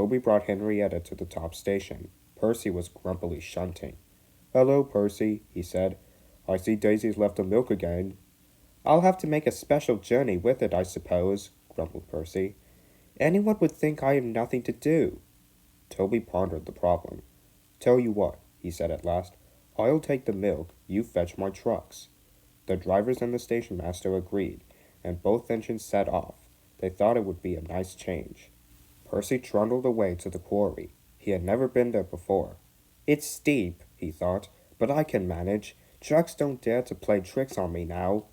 Toby brought Henrietta to the top station. Percy was grumpily shunting. "Hello, Percy," he said. "I see Daisy's left the milk again." "I'll have to make a special journey with it, I suppose," grumbled Percy. "Anyone would think I have nothing to do." Toby pondered the problem. "Tell you what," he said at last. "I'll take the milk, you fetch my trucks." The drivers and the station master agreed, and both engines set off. They thought it would be a nice change. Percy trundled away to the quarry. He had never been there before. "It's steep," he thought, "but I can manage. Trucks don't dare to play tricks on me now."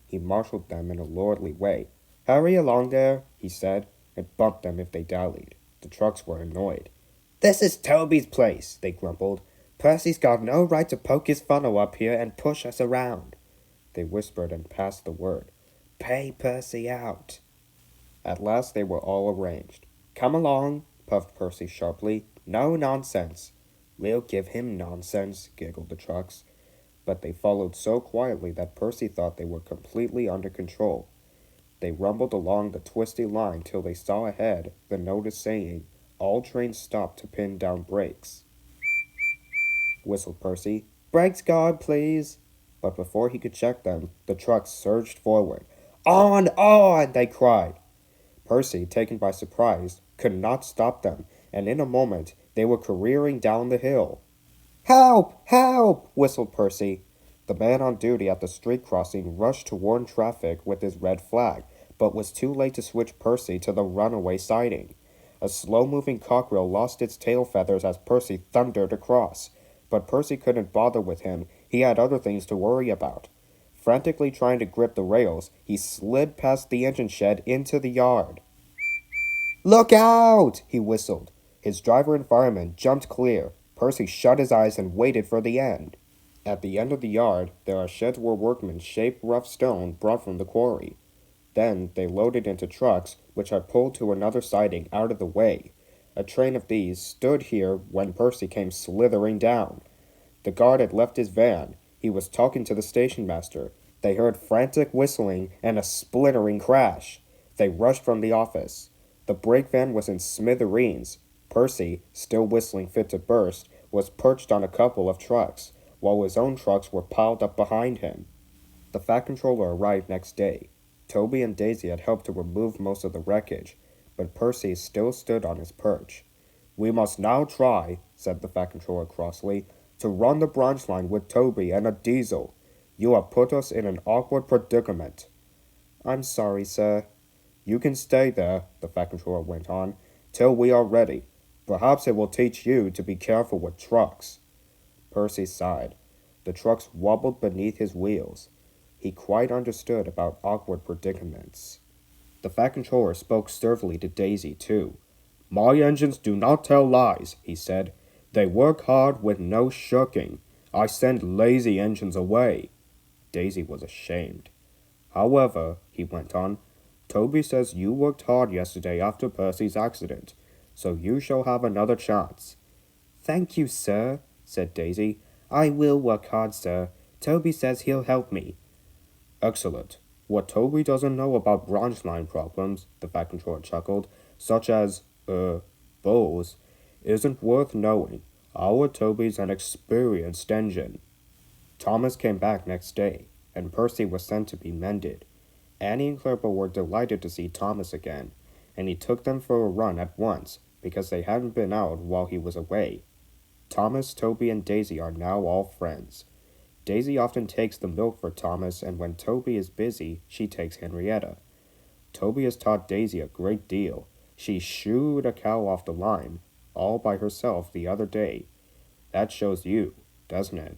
He marshaled them in a lordly way. "Hurry along there," he said, and bumped them if they dallied. The trucks were annoyed. "This is Toby's place," they grumbled. "Percy's got no right to poke his funnel up here and push us around." They whispered and passed the word. "Pay Percy out." At last they were all arranged. "Come along," puffed Percy sharply. "No nonsense." "We'll give him nonsense," giggled the trucks. But they followed so quietly that Percy thought they were completely under control. They rumbled along the twisty line till they saw ahead the notice saying, "All trains stop to pin down brakes." Whistled Percy. "Brakes guard, please." But before he could check them, the trucks surged forward. On, they cried. Percy, taken by surprise, could not stop them, and in a moment they were careering down the hill. "Help! Help!" whistled Percy. The man on duty at the street crossing rushed to warn traffic with his red flag, but was too late to switch Percy to the runaway siding. A slow-moving cockerel lost its tail feathers as Percy thundered across. But Percy couldn't bother with him. He had other things to worry about. Frantically trying to grip the rails, he slid past the engine shed into the yard. "Look out!" he whistled. His driver and fireman jumped clear. Percy shut his eyes and waited for the end. At the end of the yard, there are sheds where workmen shaped rough stone brought from the quarry. Then they loaded into trucks, which had pulled to another siding out of the way. A train of these stood here when Percy came slithering down. The guard had left his van. He was talking to the station master. They heard frantic whistling and a splintering crash. They rushed from the office. The brake van was in smithereens. Percy, still whistling fit to burst, was perched on a couple of trucks, while his own trucks were piled up behind him. The Fat Controller arrived next day. Toby and Daisy had helped to remove most of the wreckage, but Percy still stood on his perch. "We must now try," said the Fat Controller crossly, "to run the branch line with Toby and a diesel. You have put us in an awkward predicament." "I'm sorry, sir." "You can stay there," the Fat Controller went on, "till we are ready. Perhaps it will teach you to be careful with trucks." Percy sighed. The trucks wobbled beneath his wheels. He quite understood about awkward predicaments. The Fat Controller spoke sturdily to Daisy, too. "My engines do not tell lies," he said. "They work hard with no shirking. I send lazy engines away." Daisy was ashamed. "However," he went on, "Toby says you worked hard yesterday after Percy's accident, so you shall have another chance." "Thank you, sir," said Daisy. "I will work hard, sir. Toby says he'll help me." "Excellent. What Toby doesn't know about branch line problems," the Fat Controller chuckled, "such as, bulls, isn't worth knowing. Our Toby's an experienced engine." Thomas came back next day, and Percy was sent to be mended. Annie and Clerpa were delighted to see Thomas again, and he took them for a run at once, because they hadn't been out while he was away. Thomas, Toby, and Daisy are now all friends. Daisy often takes the milk for Thomas, and when Toby is busy, she takes Henrietta. Toby has taught Daisy a great deal. She shooed a cow off the line, all by herself the other day. That shows you, doesn't it?